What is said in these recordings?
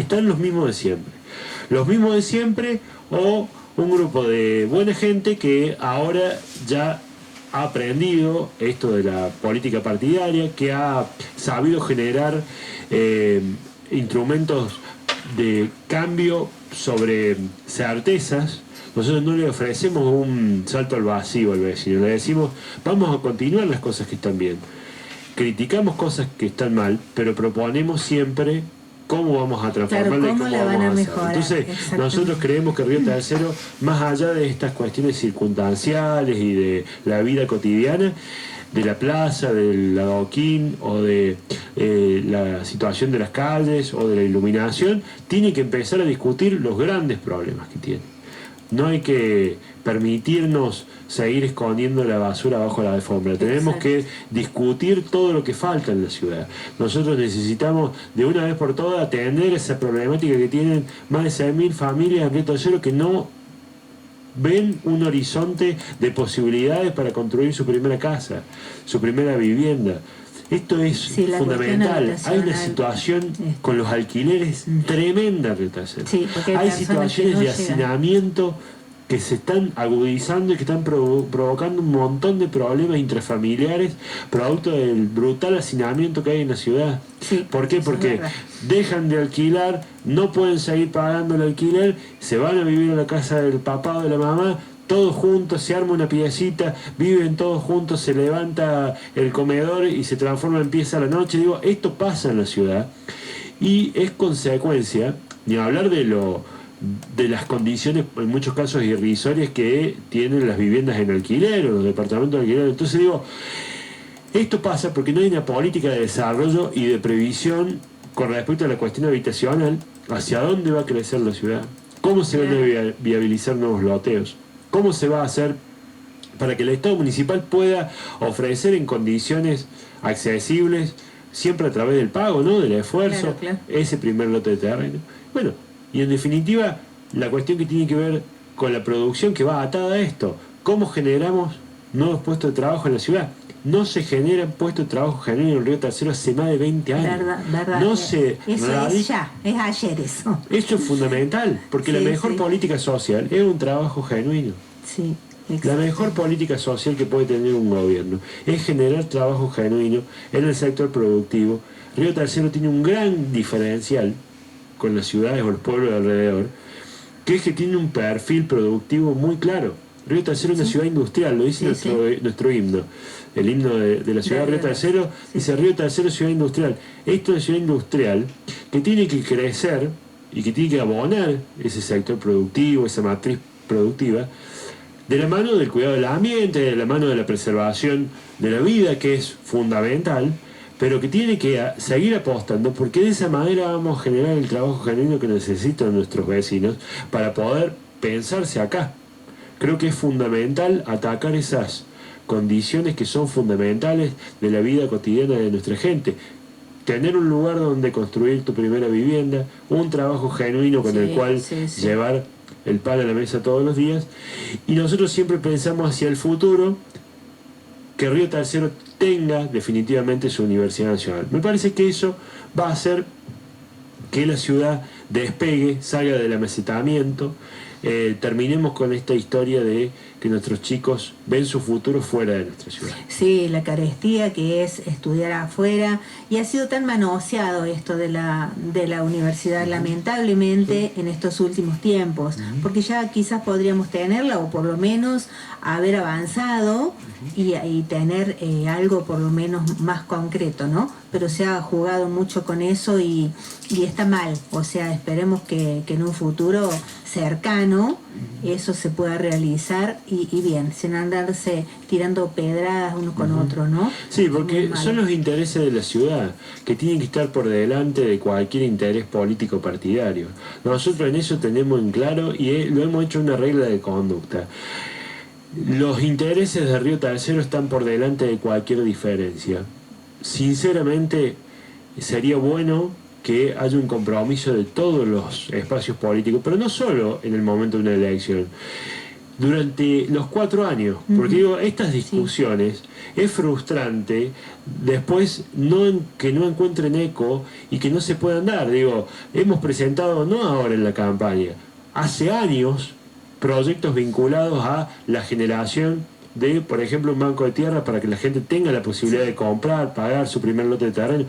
están los mismos de siempre. Los mismos de siempre o un grupo de buena gente que ahora ya ha aprendido esto de la política partidaria, que ha sabido generar instrumentos de cambio sobre certezas. Nosotros no le ofrecemos un salto al vacío al vecino, le decimos vamos a continuar las cosas que están bien. Criticamos cosas que están mal, pero proponemos siempre cómo vamos a transformarla, claro, y cómo la van vamos a a mejorar. hacer. Entonces, nosotros creemos que Río Tercero, más allá de estas cuestiones circunstanciales y de la vida cotidiana, de la plaza, del adoquín o de la situación de las calles o de la iluminación, tiene que empezar a discutir los grandes problemas que tiene. No hay que permitirnos seguir escondiendo la basura bajo la alfombra. Tenemos que discutir todo lo que falta en la ciudad. Nosotros necesitamos de una vez por todas atender esa problemática que tienen más de 6.000 familias en Río Tercero que no ven un horizonte de posibilidades para construir su primera casa, su primera vivienda. Esto es fundamental. Hay una situación con los alquileres tremenda en Río Tercero. Hay situaciones de hacinamiento que se están agudizando y que están provocando un montón de problemas intrafamiliares producto del brutal hacinamiento que hay en la ciudad. ¿Por qué? Porque dejan de alquilar, no pueden seguir pagando el alquiler, se van a vivir a la casa del papá o de la mamá, todos juntos, se arma una piecita, viven todos juntos, se levanta el comedor y se transforma en pieza a la noche. Digo, esto pasa en la ciudad y es consecuencia, ni hablar de las condiciones, en muchos casos irrisorias, que tienen las viviendas en alquiler o los departamentos de alquiler. Entonces digo, esto pasa porque no hay una política de desarrollo y de previsión con respecto a la cuestión habitacional, hacia dónde va a crecer la ciudad, cómo se van a viabilizar nuevos loteos, cómo se va a hacer para que el Estado municipal pueda ofrecer en condiciones accesibles, siempre a través del pago, ¿no?, del esfuerzo, ese primer lote de terreno. Bueno, y en definitiva, la cuestión que tiene que ver con la producción que va atada a esto. ¿Cómo generamos nuevos puestos de trabajo en la ciudad? No se generan puestos de trabajo genuinos en Río Tercero hace más de 20 años. Verdad. No se eso es ayer eso. Eso es fundamental, porque la mejor política social es un trabajo genuino. La mejor política social que puede tener un gobierno es generar trabajo genuino en el sector productivo. Río Tercero tiene un gran diferencial con las ciudades o los pueblos de alrededor, que es que tiene un perfil productivo muy claro. Río Tercero es una ciudad industrial, lo dice nuestro himno. El himno de la ciudad de Río Tercero dice Río Tercero, ciudad industrial. Esto es una ciudad industrial que tiene que crecer y que tiene que abonar ese sector productivo, esa matriz productiva, de la mano del cuidado del ambiente, de la mano de la preservación de la vida, que es fundamental, pero que tiene que seguir apostando, porque de esa manera vamos a generar el trabajo genuino que necesitan nuestros vecinos para poder pensarse acá. Creo que es fundamental atacar esas condiciones que son fundamentales de la vida cotidiana de nuestra gente. Tener un lugar donde construir tu primera vivienda, un trabajo genuino con el cual llevar el pan a la mesa todos los días. Y nosotros siempre pensamos hacia el futuro, que Río Tercero tenga definitivamente su Universidad Nacional. Me parece que eso va a hacer que la ciudad despegue, salga del amesetamiento, terminemos con esta historia de que nuestros chicos ven su futuro fuera de nuestra ciudad. Sí, la carestía que es estudiar afuera, y ha sido tan manoseado esto de la universidad, lamentablemente, en estos últimos tiempos, porque ya quizás podríamos tenerla, o por lo menos haber avanzado y tener algo por lo menos más concreto, ¿no? Pero se ha jugado mucho con eso y está mal. O sea, esperemos que en un futuro cercano eso se pueda realizar y bien, sin andarse tirando pedradas uno con otro, ¿no? Sí, porque son los intereses de la ciudad que tienen que estar por delante de cualquier interés político partidario. Nosotros en eso tenemos en claro y lo hemos hecho una regla de conducta. Los intereses de Río Tercero están por delante de cualquier diferencia. Sinceramente, sería bueno que haya un compromiso de todos los espacios políticos, pero no solo en el momento de una elección. durante los 4 años. Porque digo, estas discusiones es frustrante después que no encuentren eco y que no se puedan dar. Digo, hemos presentado, no ahora en la campaña, hace años, proyectos vinculados a la generación de, por ejemplo, un banco de tierra para que la gente tenga la posibilidad de comprar, pagar su primer lote de terreno.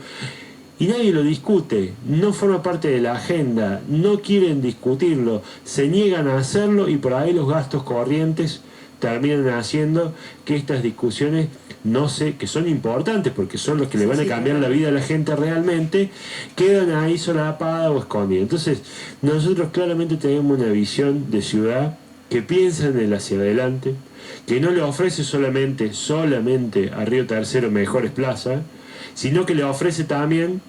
Y nadie lo discute, no forma parte de la agenda, no quieren discutirlo, se niegan a hacerlo y por ahí los gastos corrientes terminan haciendo que estas discusiones que son importantes porque son los que le van a cambiar la vida a la gente realmente, quedan ahí solapadas o escondidas. Entonces, nosotros claramente tenemos una visión de ciudad que piensa en el hacia adelante, que no le ofrece solamente a Río Tercero mejores plazas, sino que le ofrece también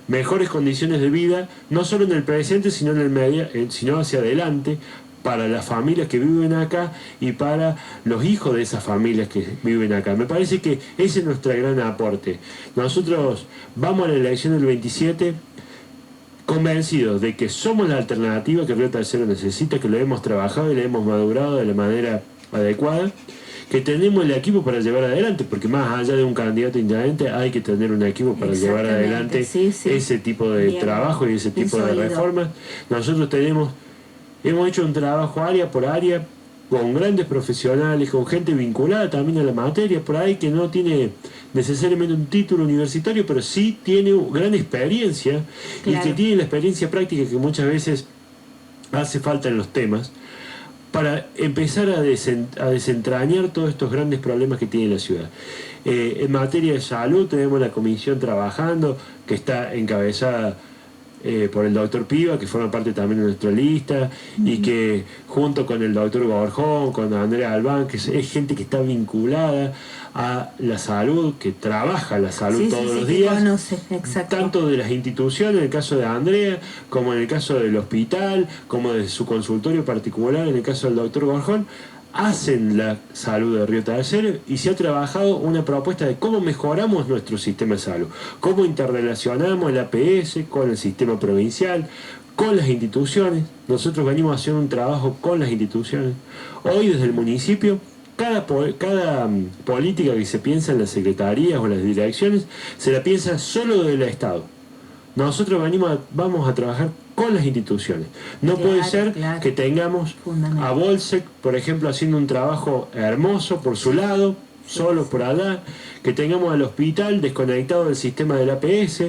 mejores condiciones de vida, no solo en el presente, sino en el sino hacia adelante, para las familias que viven acá y para los hijos de esas familias que viven acá. Me parece que ese es nuestro gran aporte. Nosotros vamos a la elección del 27 convencidos de que somos la alternativa que Río Tercero necesita, que lo hemos trabajado y lo hemos madurado de la manera adecuada, que tenemos el equipo para llevar adelante, porque más allá de un candidato intendente hay que tener un equipo para llevar adelante ese tipo de trabajo y ese tipo de reformas. Nosotros hemos hecho un trabajo área por área con grandes profesionales, con gente vinculada también a la materia, por ahí que no tiene necesariamente un título universitario, pero sí tiene gran experiencia y que tiene la experiencia práctica que muchas veces hace falta en los temas, para empezar a desentrañar todos estos grandes problemas que tiene la ciudad. En materia de salud tenemos la comisión trabajando, que está encabezada por el doctor Piva, que forma parte también de nuestra lista, y que junto con el doctor Borjón, con Andrea Albán, que es gente que está vinculada a la salud, que trabaja la salud todos los días, tanto de las instituciones, en el caso de Andrea, como en el caso del hospital, como de su consultorio particular, en el caso del doctor Borjón, hacen la salud de Río Tercero y se ha trabajado una propuesta de cómo mejoramos nuestro sistema de salud, cómo interrelacionamos el APS con el sistema provincial, con las instituciones. Nosotros venimos haciendo un trabajo con las instituciones. Hoy desde el municipio, cada política que se piensa en las secretarías o las direcciones, se la piensa solo del Estado. Nosotros vamos a trabajar con las instituciones. No puede ser que tengamos a Bolsec, por ejemplo, haciendo un trabajo hermoso por su lado, solo por allá, que tengamos al hospital desconectado del sistema del APS,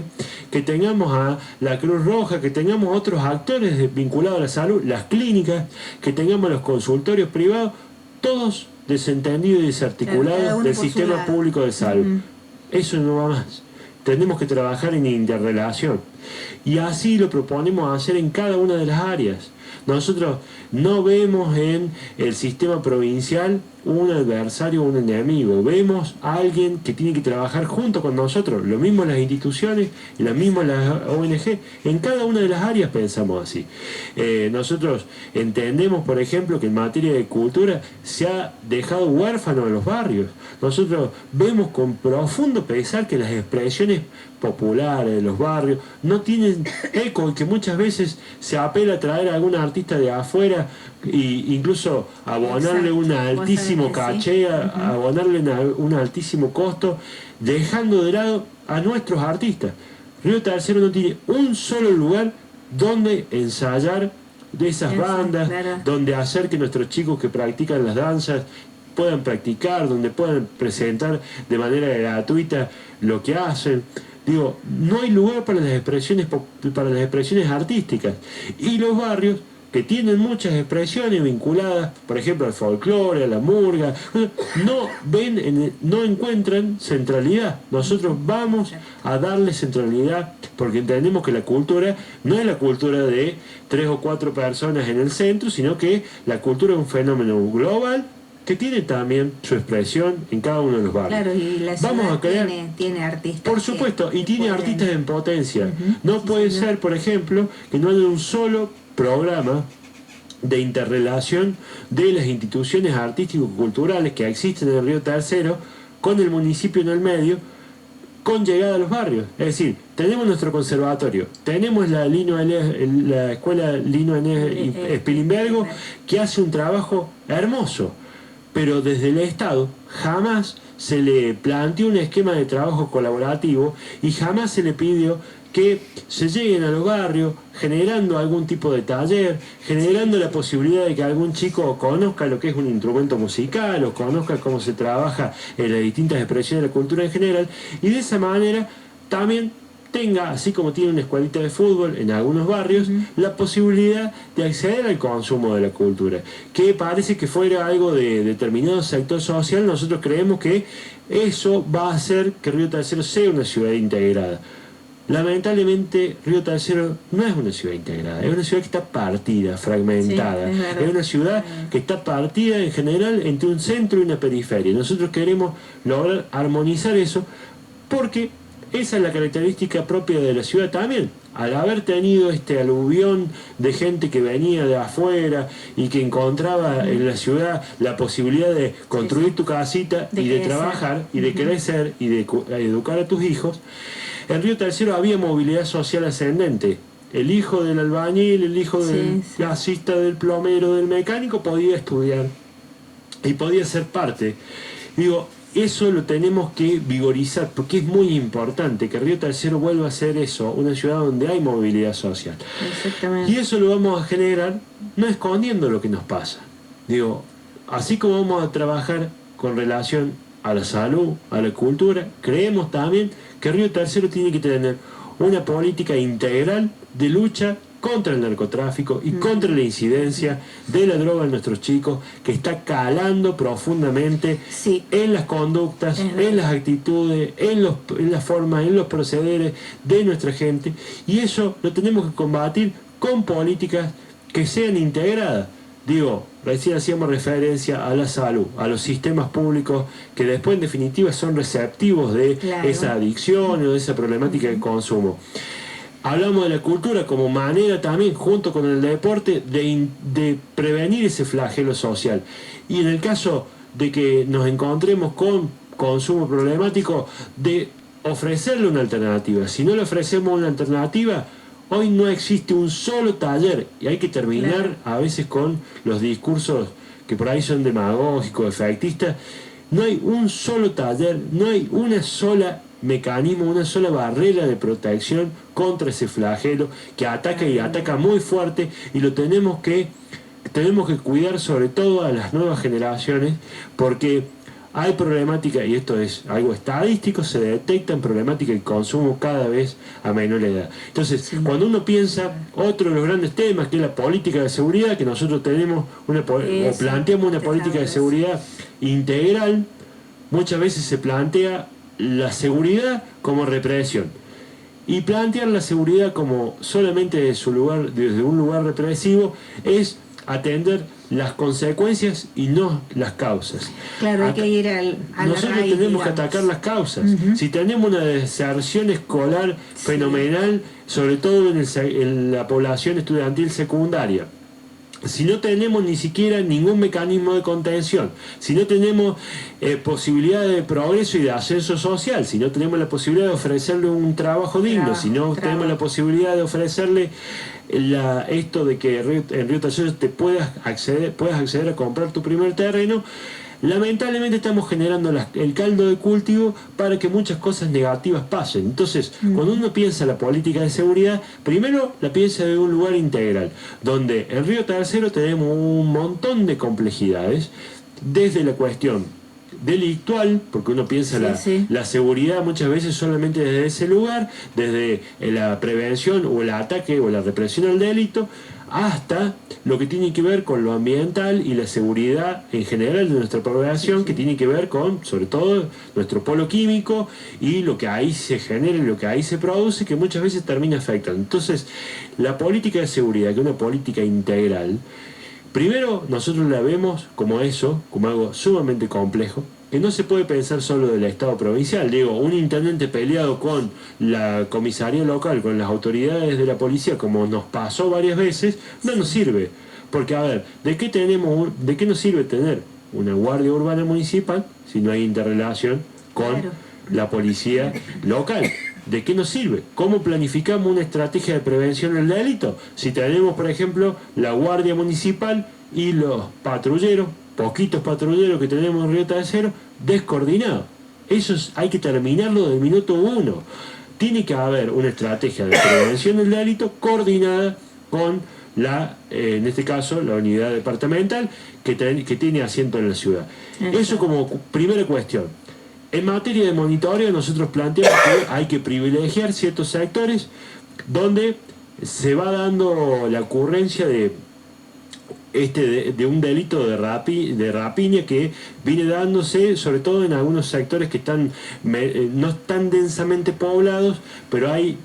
que tengamos a la Cruz Roja, que tengamos otros actores vinculados a la salud, las clínicas, que tengamos los consultorios privados, todos desentendidos y desarticulados del sistema público de salud. Eso no va más. Tenemos que trabajar en interrelación. Y así lo proponemos hacer en cada una de las áreas. Nosotros no vemos en el sistema provincial un adversario o un enemigo. Vemos a alguien que tiene que trabajar junto con nosotros. Lo mismo en las instituciones y lo mismo en las ONG. En cada una de las áreas pensamos así. Nosotros entendemos, por ejemplo, que en materia de cultura se ha dejado huérfano a los barrios. Nosotros vemos con profundo pesar que las expresiones populares de los barrios no tienen eco y que muchas veces se apela a traer a algún artista de afuera e incluso abonarle un altísimo caché, abonarle un altísimo costo, dejando de lado a nuestros artistas. Río Tercero no tiene un solo lugar donde ensayar de esas bandas, donde hacer que nuestros chicos que practican las danzas puedan practicar, donde puedan presentar de manera gratuita lo que hacen. Digo, no hay lugar para las expresiones artísticas. Y los barrios, que tienen muchas expresiones vinculadas, por ejemplo, al folclore, a la murga, no encuentran centralidad. Nosotros vamos a darle centralidad porque entendemos que la cultura no es la cultura de 3 o 4 personas en el centro, sino que la cultura es un fenómeno global que tiene también su expresión en cada uno de los barrios. Claro, y la ciudad tiene artistas. Por supuesto, y tiene artistas en potencia. No puede ser, por ejemplo, que no haya un solo programa de interrelación de las instituciones artístico-culturales que existen en el Río Tercero con el municipio en el medio, con llegada a los barrios. Es decir, tenemos nuestro conservatorio, tenemos la escuela Lino Enés Spilimbergo, que hace un trabajo hermoso, pero desde el Estado jamás se le planteó un esquema de trabajo colaborativo y jamás se le pidió que se lleguen a los barrios generando algún tipo de taller, generando la posibilidad de que algún chico conozca lo que es un instrumento musical o conozca cómo se trabaja en las distintas expresiones de la cultura en general, y de esa manera también tenga, así como tiene una escuelita de fútbol en algunos barrios, la posibilidad de acceder al consumo de la cultura, que parece que fuera algo de determinado sector social. Nosotros creemos que eso va a hacer que Río Tercero sea una ciudad integrada. Lamentablemente Río Tercero no es una ciudad integrada, es una ciudad que está partida, fragmentada, es una ciudad que está partida en general entre un centro y una periferia. Nosotros queremos lograr armonizar eso porque esa es la característica propia de la ciudad también. Al haber tenido este aluvión de gente que venía de afuera y que encontraba en la ciudad la posibilidad de construir tu casita y de trabajar y de crecer y de educar a tus hijos, en Río Tercero había movilidad social ascendente. El hijo del albañil, el hijo del gasista, del plomero, del mecánico podía estudiar y podía ser parte. Digo, eso lo tenemos que vigorizar porque es muy importante que Río Tercero vuelva a ser eso, una ciudad donde hay movilidad social. Exactamente. Y eso lo vamos a generar no escondiendo lo que nos pasa. Digo, así como vamos a trabajar con relación a la salud, a la cultura, creemos también que Río Tercero tiene que tener una política integral de lucha contra el narcotráfico y contra la incidencia de la droga en nuestros chicos, que está calando profundamente en las conductas, en las actitudes, en las formas, en los procederes de nuestra gente, y eso lo tenemos que combatir con políticas que sean integradas. Digo, recién hacíamos referencia a la salud, a los sistemas públicos que después en definitiva son receptivos de esa adicción o de esa problemática de consumo. Hablamos de la cultura como manera también, junto con el deporte, de prevenir ese flagelo social. Y en el caso de que nos encontremos con consumo problemático, de ofrecerle una alternativa. Si no le ofrecemos una alternativa, hoy no existe un solo taller, y hay que terminar a veces con los discursos que por ahí son demagógicos, efectistas. No hay un solo taller, no hay una sola mecanismo, una sola barrera de protección contra ese flagelo que ataca y ataca muy fuerte, y lo tenemos que cuidar sobre todo a las nuevas generaciones, porque hay problemática, y esto es algo estadístico, se detectan problemáticas de consumo cada vez a menor edad. Entonces, cuando uno piensa otro de los grandes temas, que es la política de seguridad, que nosotros tenemos o planteamos una política de seguridad integral, muchas veces se plantea la seguridad como represión. Y plantear la seguridad como solamente desde un lugar represivo es atender las consecuencias y no las causas. Claro, hay que ir nosotros raíz, tenemos que atacar las causas. Si tenemos una deserción escolar fenomenal, sobre todo en la población estudiantil secundaria, si no tenemos ni siquiera ningún mecanismo de contención, si no tenemos posibilidad de progreso y de ascenso social, si no tenemos la posibilidad de ofrecerle un trabajo digno, si no tenemos la posibilidad de ofrecerle esto de que en Río Tercero puedas acceder a comprar tu primer terreno, lamentablemente estamos generando el caldo de cultivo para que muchas cosas negativas pasen. Entonces, cuando uno piensa la política de seguridad, primero la piensa de un lugar integral, donde en Río Tercero tenemos un montón de complejidades, desde la cuestión delictual, porque uno piensa la seguridad muchas veces solamente desde ese lugar, desde la prevención o el ataque o la represión al delito, hasta lo que tiene que ver con lo ambiental y la seguridad en general de nuestra población, que tiene que ver con, sobre todo, nuestro polo químico y lo que ahí se genera y lo que ahí se produce, que muchas veces termina afectando. Entonces, la política de seguridad, que es una política integral, primero nosotros la vemos como eso, como algo sumamente complejo, que no se puede pensar solo del Estado provincial. Digo, un intendente peleado con la comisaría local, con las autoridades de la policía, como nos pasó varias veces, no nos sirve. Porque, a ver, ¿de qué nos sirve tener una guardia urbana municipal si no hay interrelación con la policía local? ¿de qué nos sirve? ¿Cómo planificamos una estrategia de prevención del delito? Si tenemos, por ejemplo, la Guardia Municipal y los patrulleros, poquitos patrulleros que tenemos en Río Tercero, descoordinados. Hay que terminarlo del minuto 1. Tiene que haber una estrategia de prevención del delito coordinada con en este caso, la unidad departamental que tiene asiento en la ciudad. Eso como primera cuestión. En materia de monitoreo, nosotros planteamos que hay que privilegiar ciertos sectores donde se va dando la ocurrencia de un delito de rapiña que viene dándose sobre todo en algunos sectores que no están densamente poblados, pero hay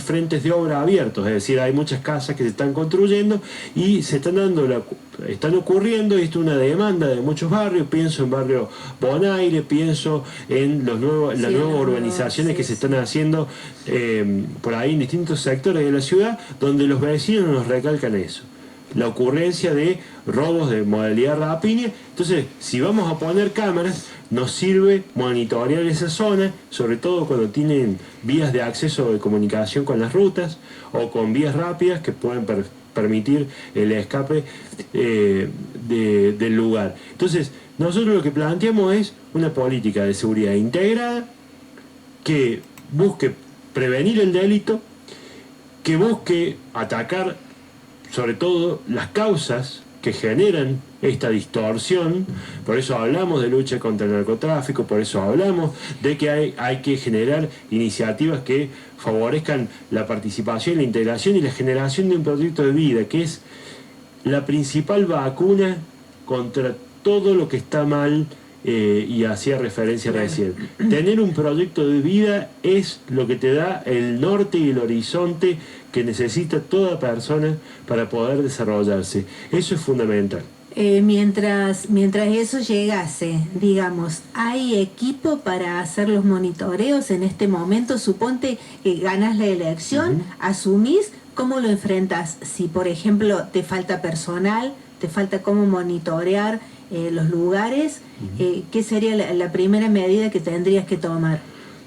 frentes de obra abiertos, es decir, hay muchas casas que se están construyendo y están ocurriendo, y esto es una demanda de muchos barrios. Pienso en barrio Bonaire, pienso en las nuevas urbanizaciones que se están haciendo por ahí en distintos sectores de la ciudad, donde los vecinos nos recalcan eso, la ocurrencia de robos de modalidad rapiña. Entonces, si vamos a poner cámaras, nos sirve monitorear esa zona, sobre todo cuando tienen vías de acceso de comunicación con las rutas o con vías rápidas que pueden permitir el escape del lugar. Entonces, nosotros lo que planteamos es una política de seguridad integrada que busque prevenir el delito, que busque atacar sobre todo las causas que generan esta distorsión. Por eso hablamos de lucha contra el narcotráfico, por eso hablamos de que hay que generar iniciativas que favorezcan la participación, la integración y la generación de un proyecto de vida, que es la principal vacuna contra todo lo que está mal. Y hacía referencia recién. Tener un proyecto de vida es lo que te da el norte y el horizonte que necesita toda persona para poder desarrollarse. Eso es fundamental. Mientras eso llegase, digamos, ¿hay equipo para hacer los monitoreos en este momento? Suponte que ganas la elección, asumís, ¿cómo lo enfrentas? Si, por ejemplo, te falta personal, te falta cómo monitorear los lugares, ¿qué sería la primera medida que tendrías que tomar?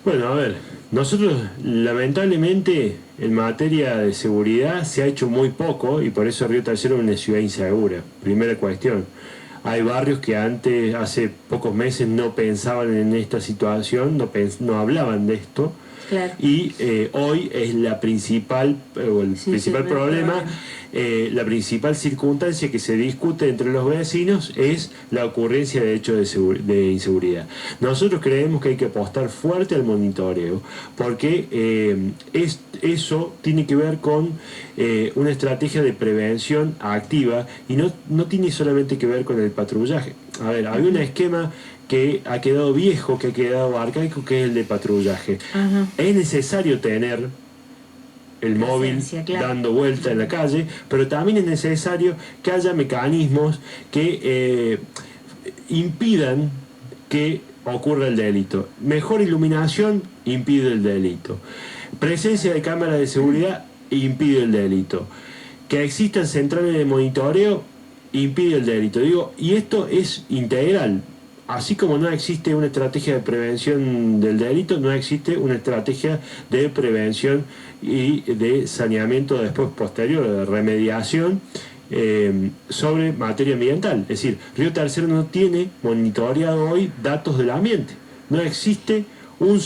Bueno, a ver, nosotros lamentablemente en materia de seguridad se ha hecho muy poco, y por eso Río Tercero es una ciudad insegura. Primera cuestión. Hay barrios que antes, hace pocos meses, no pensaban en esta situación, no hablaban de esto. Claro. Y hoy es el principal problema. La principal circunstancia que se discute entre los vecinos es la ocurrencia de hechos de inseguridad. Nosotros creemos que hay que apostar fuerte al monitoreo, porque eso tiene que ver con una estrategia de prevención activa, y no tiene solamente que ver con el patrullaje. A ver, había un esquema que ha quedado viejo, que ha quedado arcaico, que es el de patrullaje. Es necesario tener el móvil dando vuelta en la calle, pero también es necesario que haya mecanismos que impidan que ocurra el delito. Mejor iluminación impide el delito. Presencia de cámaras de seguridad impide el delito. Que existan centrales de monitoreo impide el delito. Y esto es integral. Así como no existe una estrategia de prevención del delito, no existe una estrategia de prevención y de saneamiento después posterior, de remediación sobre materia ambiental. Es decir, Río Tercero no tiene monitoreado hoy datos del ambiente. No existe una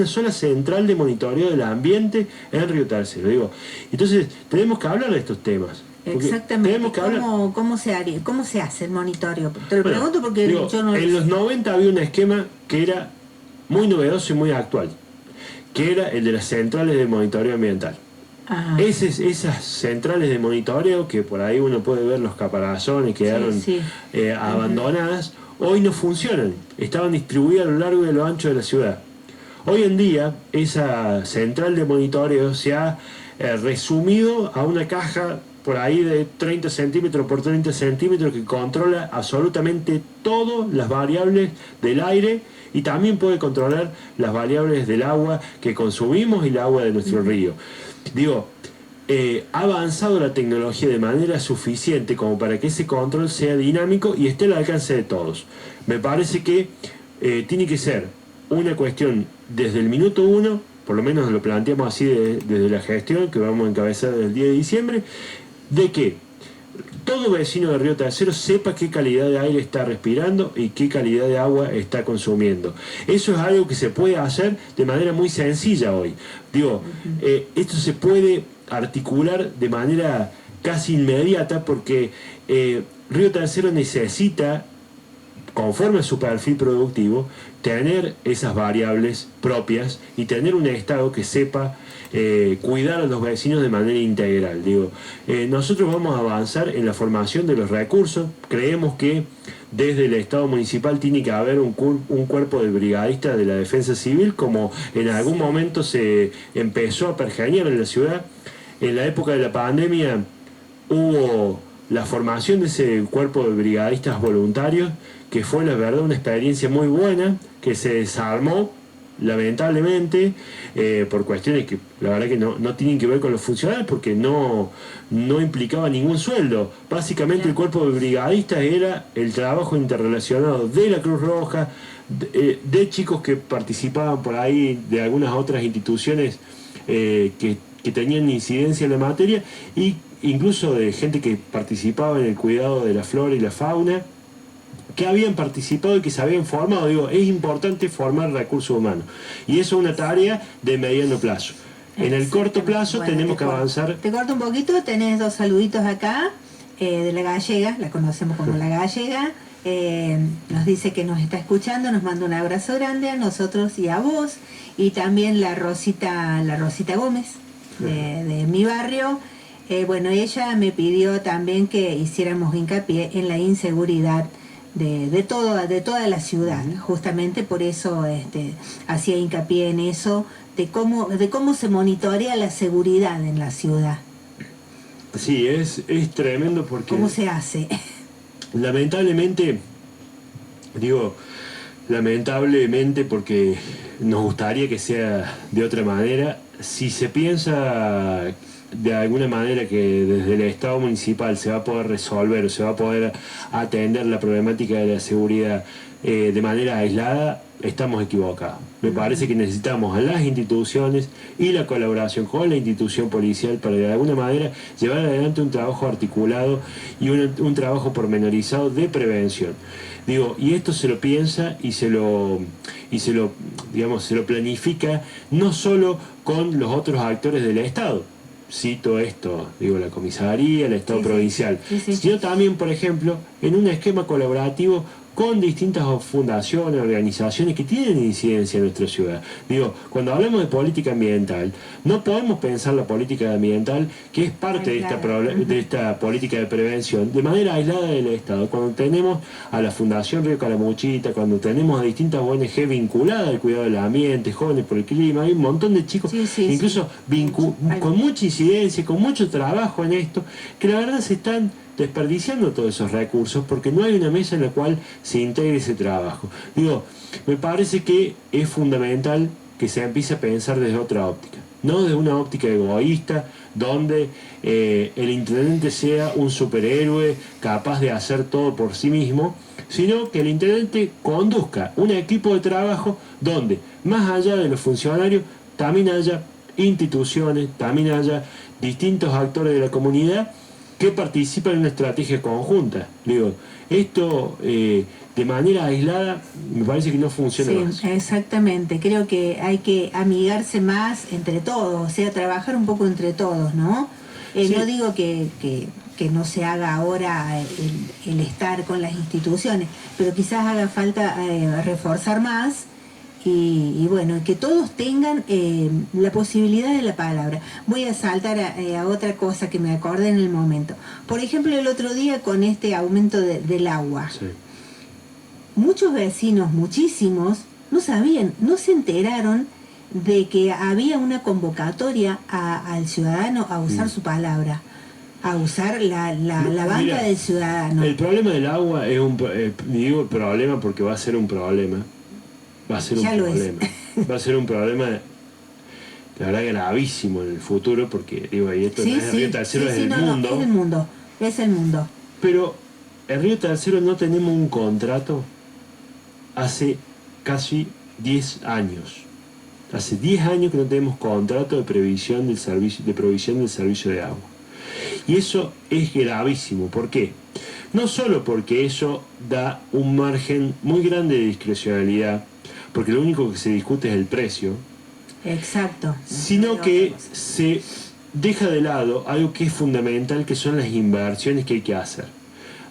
sola central de monitoreo del ambiente en Río Tercero. Entonces, tenemos que hablar de estos temas. Exactamente. ¿Cómo se hace el monitoreo? Te lo pregunto porque yo no... En los 90 había un esquema que era muy novedoso y muy actual, que era el de las centrales de monitoreo ambiental. Esas centrales de monitoreo, que por ahí uno puede ver los caparazones, quedaron abandonadas, hoy no funcionan. Estaban distribuidas a lo largo y a lo ancho de la ciudad. Hoy en día, esa central de monitoreo se ha resumido a una caja por ahí de 30 centímetros por 30 centímetros que controla absolutamente todas las variables del aire, y también puede controlar las variables del agua que consumimos y el agua de nuestro río. Ha avanzado la tecnología de manera suficiente como para que ese control sea dinámico y esté al alcance de todos. Me parece que tiene que ser una cuestión desde el minuto 1 por lo menos lo planteamos así desde la gestión que vamos a encabezar el 10 de diciembre, de que todo vecino de Río Tercero sepa qué calidad de aire está respirando y qué calidad de agua está consumiendo. Eso es algo que se puede hacer de manera muy sencilla hoy. Digo, esto se puede articular de manera casi inmediata porque Río Tercero necesita, conforme a su perfil productivo, tener esas variables propias y tener un Estado que sepa cuidar a los vecinos de manera integral. Digo, nosotros vamos a avanzar en la formación de los recursos. Creemos que desde el Estado municipal tiene que haber un cuerpo de brigadistas de la defensa civil, como en algún momento se empezó a pergeñar en la ciudad. En la época de la pandemia hubo la formación de ese cuerpo de brigadistas voluntarios, que fue la verdad una experiencia muy buena, que se desarmó lamentablemente por cuestiones que la verdad que no tienen que ver con los funcionarios, porque no implicaba ningún sueldo. Básicamente el cuerpo de brigadistas era el trabajo interrelacionado de la Cruz Roja, de chicos que participaban por ahí de algunas otras instituciones que tenían incidencia en la materia, y incluso de gente que participaba en el cuidado de la flora y la fauna, que habían participado y que se habían formado. Digo, es importante formar recursos humanos. Y eso es una tarea de mediano plazo. En el corto plazo tenemos que avanzar. Te corto un poquito, tenés 2 saluditos acá, de la Gallega, la conocemos como la Gallega. Nos dice que nos está escuchando, nos manda un abrazo grande a nosotros y a vos. Y también la Rosita Gómez, de mi barrio. Bueno, ella me pidió también que hiciéramos hincapié en la inseguridad de toda la ciudad. Justamente por eso hacía hincapié en eso, de cómo se monitorea la seguridad en la ciudad. Sí, es tremendo porque... ¿Cómo se hace? Lamentablemente porque nos gustaría que sea de otra manera. Si se piensa de alguna manera que desde el Estado municipal se va a poder resolver o se va a poder atender la problemática de la seguridad de manera aislada, estamos equivocados. Me parece que necesitamos a las instituciones y la colaboración con la institución policial para de alguna manera llevar adelante un trabajo articulado y un trabajo pormenorizado de prevención. Digo, y esto se lo piensa y se lo planifica no solo con los otros actores del Estado. Cito esto, la comisaría, el Estado provincial, sino también, por ejemplo, en un esquema colaborativo con distintas fundaciones, organizaciones que tienen incidencia en nuestra ciudad. Cuando hablamos de política ambiental, no podemos pensar la política ambiental, que es parte de esta política de prevención, de manera aislada del Estado. Cuando tenemos a la Fundación Río Calamuchita, cuando tenemos a distintas ONG vinculadas al cuidado del ambiente, Jóvenes por el Clima, hay un montón de chicos, incluso con mucha incidencia, con mucho trabajo en esto, que la verdad se están desperdiciando todos esos recursos porque no hay una mesa en la cual se integre ese trabajo. Me parece que es fundamental que se empiece a pensar desde otra óptica, no desde una óptica egoísta donde el intendente sea un superhéroe capaz de hacer todo por sí mismo, sino que el intendente conduzca un equipo de trabajo donde, más allá de los funcionarios, también haya instituciones, también haya distintos actores de la comunidad que participan en una estrategia conjunta. Esto de manera aislada me parece que no funciona más. Exactamente. Creo que hay que amigarse más entre todos, o sea, trabajar un poco entre todos, ¿no? No digo que no se haga ahora el estar con las instituciones, pero quizás haga falta reforzar más. Y bueno, que todos tengan la posibilidad de la palabra. Voy a saltar a otra cosa que me acordé en el momento. Por ejemplo, el otro día con este aumento del agua. Sí. Muchos vecinos, muchísimos, no sabían, no se enteraron de que había una convocatoria al ciudadano a usar su palabra, a usar la banca del ciudadano. El problema del agua es digo problema porque va a ser un problema. Va a ser un problema, la verdad, gravísimo en el futuro, porque y esto no es el Río Tercero, es el mundo. Es el mundo. Pero el Río Tercero no tenemos un contrato hace casi 10 años. Hace 10 años que no tenemos contrato de provisión del servicio de agua. Y eso es gravísimo. ¿Por qué? No solo porque eso da un margen muy grande de discrecionalidad, porque lo único que se discute es el precio. Exacto. Sino que se deja de lado algo que es fundamental, que son las inversiones que hay que hacer.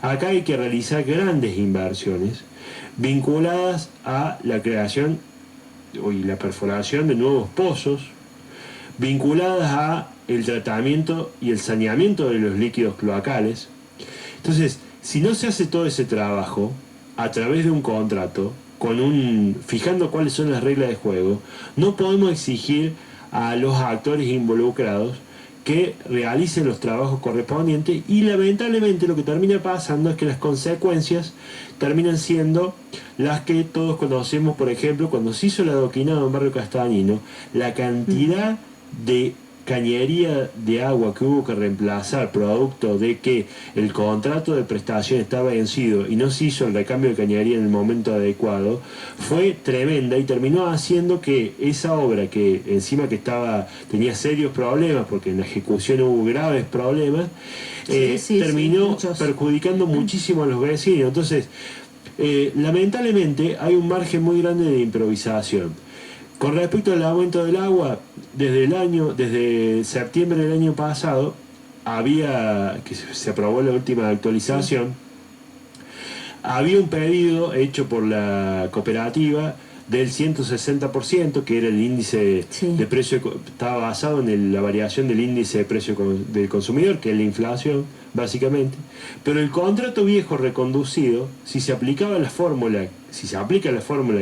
Acá hay que realizar grandes inversiones vinculadas a la creación y la perforación de nuevos pozos, vinculadas a el tratamiento y el saneamiento de los líquidos cloacales. Entonces, si no se hace todo ese trabajo a través de un contrato, fijando cuáles son las reglas de juego, no podemos exigir a los actores involucrados que realicen los trabajos correspondientes, y lamentablemente lo que termina pasando es que las consecuencias terminan siendo las que todos conocemos. Por ejemplo, cuando se hizo el adoquinado en Barrio Castañino, la cantidad de cañería de agua que hubo que reemplazar producto de que el contrato de prestación estaba vencido y no se hizo el recambio de cañería en el momento adecuado, fue tremenda, y terminó haciendo que esa obra, que encima que tenía serios problemas porque en la ejecución hubo graves problemas, terminó perjudicando muchísimo a los vecinos. Entonces, lamentablemente hay un margen muy grande de improvisación. Con respecto al aumento del agua, desde septiembre del año pasado, que se aprobó la última actualización, había un pedido hecho por la cooperativa del 160%, que era el índice de precio, estaba basado en la variación del índice de precio del consumidor, que es la inflación, básicamente. Pero el contrato viejo reconducido, si se aplica la fórmula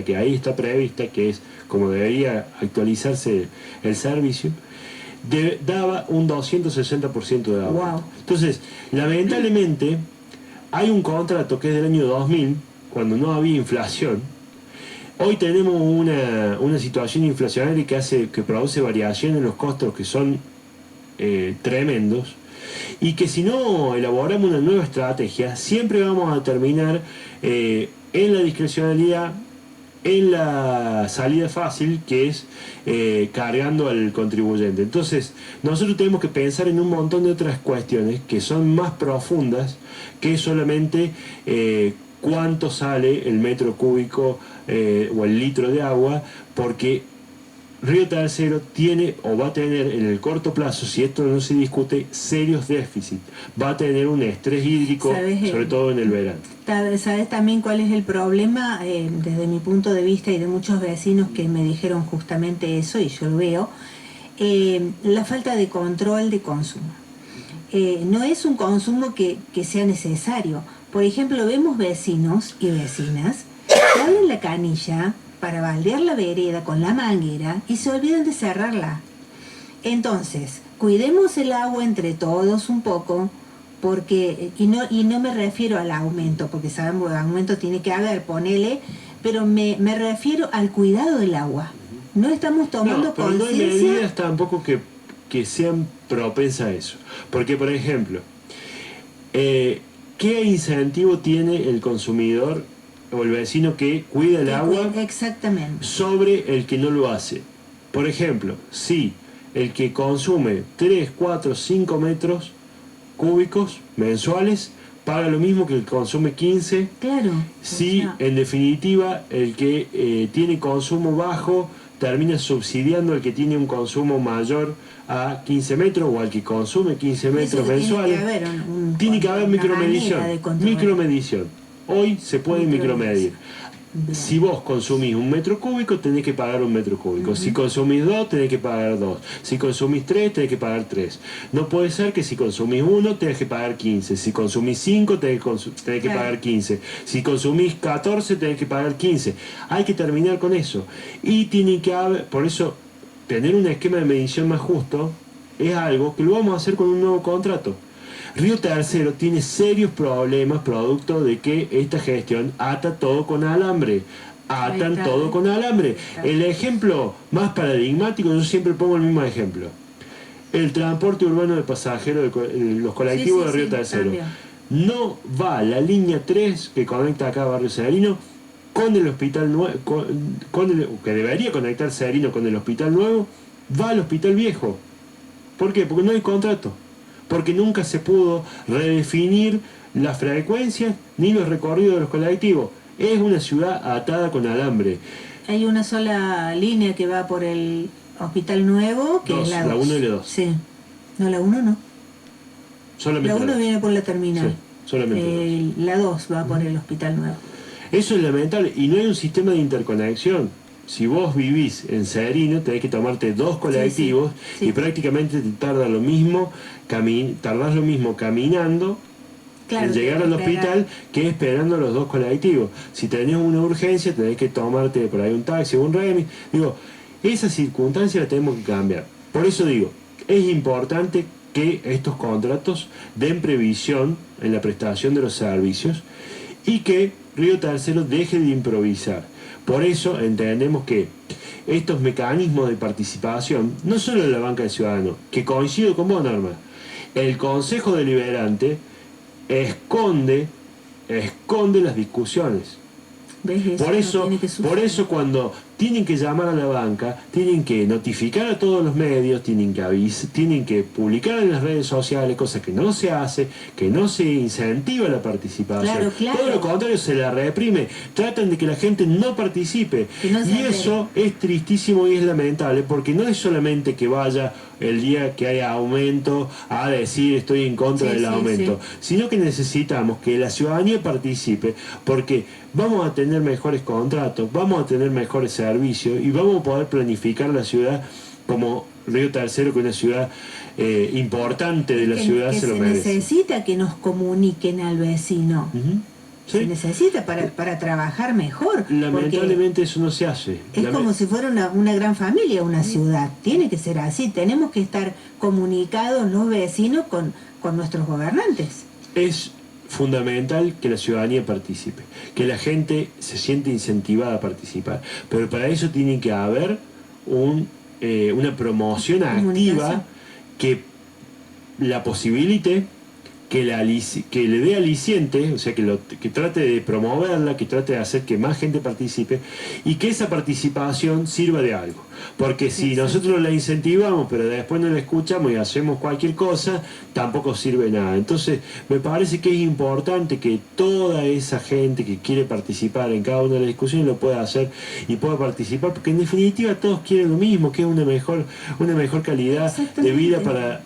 que ahí está prevista, que es como debería actualizarse el servicio, daba un 260% de agua. Wow. Entonces, lamentablemente, hay un contrato que es del año 2000, cuando no había inflación. Hoy tenemos una situación inflacionaria que produce variaciones en los costos que son tremendos, y que si no elaboramos una nueva estrategia, siempre vamos a terminar en la discrecionalidad, en la salida fácil, que es cargando al contribuyente. Entonces, nosotros tenemos que pensar en un montón de otras cuestiones que son más profundas que solamente cuánto sale el metro cúbico o el litro de agua, porque Río Tercero tiene o va a tener en el corto plazo, si esto no se discute, serios déficits. Va a tener un estrés hídrico, sobre todo en el verano. ¿Sabes también cuál es el problema? Desde mi punto de vista y de muchos vecinos que me dijeron justamente eso, y yo lo veo, la falta de control de consumo. No es un consumo que sea necesario. Por ejemplo, vemos vecinos y vecinas que abren la canilla para baldear la vereda con la manguera y se olvidan de cerrarla. Entonces, cuidemos el agua entre todos un poco, porque y no me refiero al aumento, porque sabemos que el aumento tiene que haber, ponele, pero me refiero al cuidado del agua. No estamos tomando conciencia. No hay medidas tampoco que sean propensas a eso. Porque, por ejemplo, ¿qué incentivo tiene el consumidor o el vecino que cuida el agua sobre el que no lo hace? Por ejemplo, si el que consume 3, 4, 5 metros cúbicos mensuales paga lo mismo que el que consume 15, claro, si en definitiva el que tiene consumo bajo termina subsidiando al que tiene un consumo mayor a 15 metros o al que consume 15 metros mensuales, tiene que haber micromedición. Hoy se puede micromedir. Bien. Si vos consumís 1 metro cúbico, tenés que pagar 1 metro cúbico. Si consumís 2, tenés que pagar 2. Si consumís 3, tenés que pagar 3. No puede ser que si consumís 1, tenés que pagar 15. Si consumís 5, tenés que pagar 15. Si consumís 14, tenés que pagar 15. Hay que terminar con eso. Y tiene que haber, por eso, tener un esquema de medición más justo es algo que lo vamos a hacer con un nuevo contrato. Río Tercero tiene serios problemas producto de que esta gestión ata todo con alambre. Atan todo con alambre. El ejemplo más paradigmático, yo siempre pongo el mismo ejemplo. El transporte urbano de pasajeros, los colectivos de Río Tercero. No va la línea 3 que conecta acá a Barrio Severino, con el hospital nuevo, que debería conectar Serino con el hospital nuevo, va al hospital viejo. ¿Por qué? Porque no hay contrato. Porque nunca se pudo redefinir las frecuencias ni los recorridos de los colectivos. Es una ciudad atada con alambre. Hay una sola línea que va por el hospital nuevo, que Dos, es la 2. la 1 y la 2. Sí. No, la 1 no. Solamente La 1 viene por la terminal. Sí, solamente La 2 va por el hospital nuevo. Eso es lamentable y no hay un sistema de interconexión. Si vos vivís en Serino, tenés que tomarte 2 colectivos sí. y prácticamente te tarda lo mismo, tardás lo mismo caminando en llegar al hospital que esperando los 2 colectivos. Si tenés una urgencia, tenés que tomarte por ahí un taxi o un remis. Digo, esa circunstancia la tenemos que cambiar. Por eso digo, es importante que estos contratos den previsión en la prestación de los servicios y que Río Tercero deje de improvisar. Por eso entendemos que estos mecanismos de participación, no solo de la banca de ciudadanos, que coincido con vos, Norma, el Consejo Deliberante esconde las discusiones. Por eso cuando tienen que llamar a la banca, tienen que notificar a todos los medios, tienen que publicar en las redes sociales, cosa que no se hace, que no se incentiva la participación. Claro. Todo lo contrario, se la reprime. Tratan de que la gente no participe. Y eso es tristísimo y es lamentable, porque no es solamente que vaya el día que haya aumento a decir estoy en contra del aumento, sino que necesitamos que la ciudadanía participe, porque vamos a tener mejores contratos, vamos a tener mejores servicios y vamos a poder planificar la ciudad como Río Tercero, que es una ciudad importante de la ciudad, que se lo merece. Necesita que nos comuniquen al vecino. ¿Sí? Se necesita para trabajar mejor. Lamentablemente eso no se hace. Es como si fuera una gran familia, una ciudad. Tiene que ser así. Tenemos que estar comunicados los vecinos con nuestros gobernantes. Es fundamental que la ciudadanía participe, que la gente se siente incentivada a participar. Pero para eso tiene que haber una promoción activa que la posibilite, que le dé aliciente, o sea, que trate de promoverla, que trate de hacer que más gente participe y que esa participación sirva de algo. Porque si nosotros la incentivamos, pero después no la escuchamos y hacemos cualquier cosa, tampoco sirve nada. Entonces, me parece que es importante que toda esa gente que quiere participar en cada una de las discusiones lo pueda hacer y pueda participar, porque en definitiva todos quieren lo mismo, que es una mejor calidad de vida para